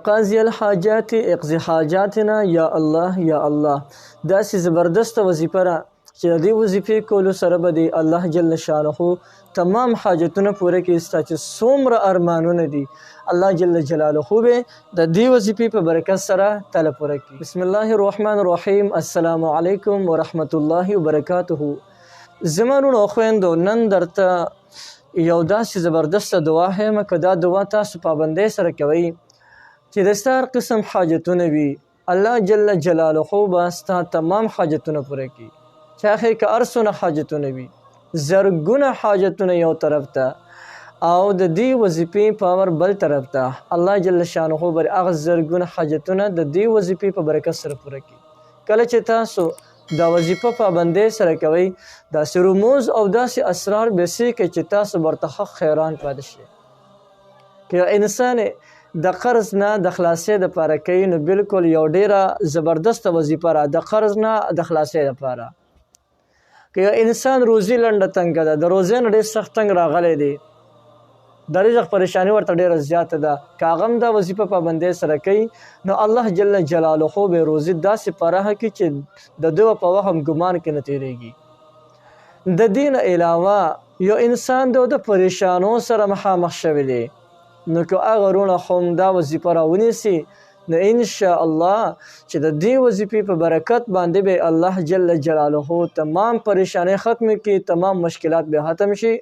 قاضي الحاجات اقضي حاجاتنا یا الله یا الله. داسې زبردسته وظیفه ده چې د دې وظیفې کولو سره به د الله جل شانه تمام حاجتونه پوره کړي. ستا چې څومره ارمانونه دي الله جل جلاله به د دې وظیفې په برکت سره تاله پوره کړي. بسم الله الرحمن الرحیم. السلام علیکم ورحمت الله وبرکاته. زما وروڼو او خویندو، نن درته یو داسې زبردسته دعا یم که دا دعا تاسو پابندۍ سره کوئ چې د ستا هر قسم حاجتونه وي الله جل جلاله به ستا تمام حاجتونه پوره کړي. چاخې که هر څونه حاجتونه وي، زرګونه حاجتونه یو طرف ته او د دې وظیفې پاور بل طرف ته، الله جل شانه به هغه زرګونه حاجتونه د دې وظیفې په برکت سره پوره کړي. کله چې تاسو دا وظیفه پابندۍ سره کوئ، داسې رموز او داسې اسرار به څه کوي چې تاسو ورته حیران پاتې شئ. که یو انسان د قرض نه د خلاصۍ دپاره کوي، نو بلکل یو ډیره زبردسته وظیفه ده د قرض نه د خلاصۍ دپاره. که یو انسان روزي لنډه تنګه ده، د روزۍ نه ډېر سخت تنګ راغلی دی، د رزق پریشاني ورته ډېره زیاته ده، که هغه هم دا وظیفه پابندۍ سره کوي، نو الله جل جلاله به روزي داسې پراخه کړي چې د ده په وهم ګمان کې نه تېرېږي. د دې نه علاوه یو انسان د پریشانو سره مخامخ شوی دی، نو که هغه وروڼه خو هم دا وظیفه راونیسي، نو انشاءالله چې د دې وظیفې په برکت باندې به الله جل جلاله تمام پریشانۍ ختم کړي، تمام مشکلات به ختم شي،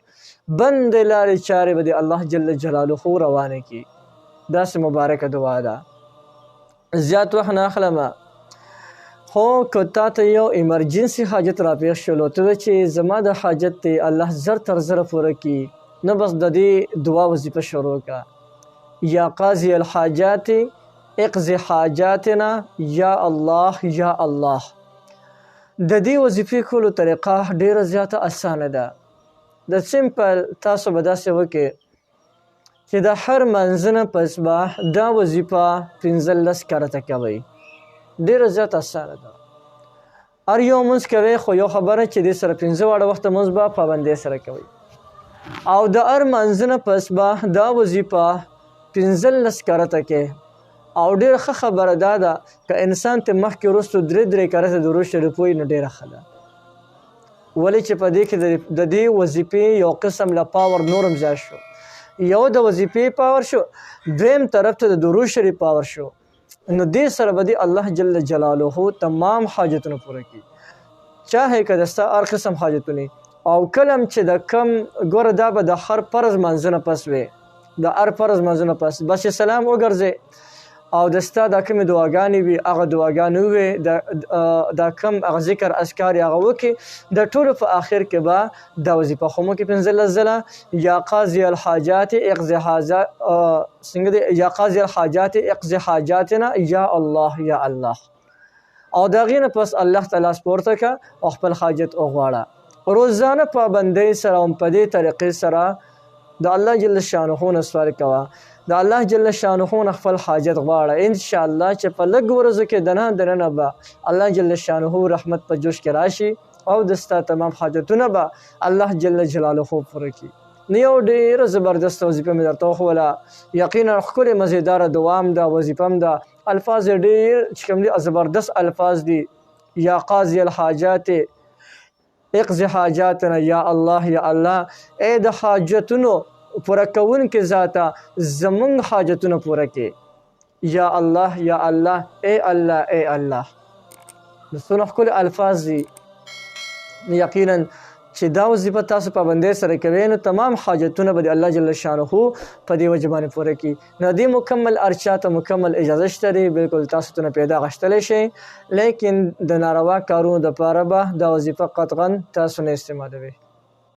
بند لارې چارې به د الله جل جلاله روانې کړي. داسې مبارکه دعا ده. زیات وخت نه اخلمه، خو که تا ته یو ایمرجنسي حاجت راپېښ شولو، ته وایې چې زما د حاجت دی الله زر تر زره پوره کړي، نو بس د دې دعا وظیفه شروع کړه: یا قاضي الحاجات اقضي حاجاتنا یا الله یا الله. د دې وظیفې کولو طریقه ډیره زیاته اسانه ده. د سمپل تاسو به داسې وکړئ چې د هر منځ نه په اصباح دا وظیفه 15 کرته کوئ. ډیره زیاته اسانه ده. هر یو منځ کوئ، خو یو خبره چې دې سره 15 واړه وخته منځ به پابندۍ سره کوئ، او د هر منځ نه په اصباح دا وظیفه 15 کرته کې. او ډېره ښه خبره دا ده که انسان ته مخکې وروستو 3 کرته درود شریف ووایي، نو ډېره ښه ده. ولې چې په دې کې د دې وظیفې یو قسم له پاور نور هم زیات شو. یو د وظیفې پاور شو، دویم طرف ته د درود شریف پاور شو، نو دې سره به دې الله جل جلاله تمام حاجتونه پوره کړي. چاهې که د ستا هر قسم حاجتونه، او کله هم چې د کم ګوره دا به د هر فرض منځونه پس وي، د هر فرض منځونه پس بس چې سلام وګرځې او د ستا دا کومې دعاګانې وي هغه دعاګانې ووایې، دا کم هغه ذکر اذکار هغه وکړي، د ټولو په آخر کې به دا وظیفه خو مو کې 15 ځله یا قاضي الحاجات اقضي حاجات څنګه دی، یا قاضي الحاجات اقضي حاجاتنا یا الله یا الله. او د هغې نه پس الله ته لاس پورته کړه او خپل حاجت وغواړه. روزانه پابندۍ سره هم په دې طریقې سره د الله جل شانه نه سوال کوه، د الله جل شانه نه خپل حاجت غواړه. انشاءالله چې په لږ ورځو کې دننه به الله جل شانه رحمت په جوش کې راشي او د ستا تمام حاجتونه به الله جل جلاله پوره کړي. نو یو ډېره زبردسته وظیفه مې درته وښوله، یقینا ښکلې مزېداره دعا هم ده، وظیفه هم ده، الفاظ یې ډېر چې کوم دي زبردست الفاظ دي. یا قاضي الحاجات اقضي حاجاتنا یا الله یا الله. ای د حاجتونو پوره کوونکې ذاته زمونږ حاجتونه پوره کړي. یا الله یا الله، ای الله ای الله. څونه ښکلي الفاظ دي. یقینا چې دا وظیفه تاسو پابندۍ سره کوئ، نو تمام حاجتونه به د الله جل شانه په دې وجه باندې پوره کړي. نو دې مکمل هر چاته مکمل اجازه شته دی، بلکل تاسو ته پیدا غشتلی شئ، لیکن د ناروا کارونو دپاره به دا وظیفه قطعا تاسو نه استعمالوئ.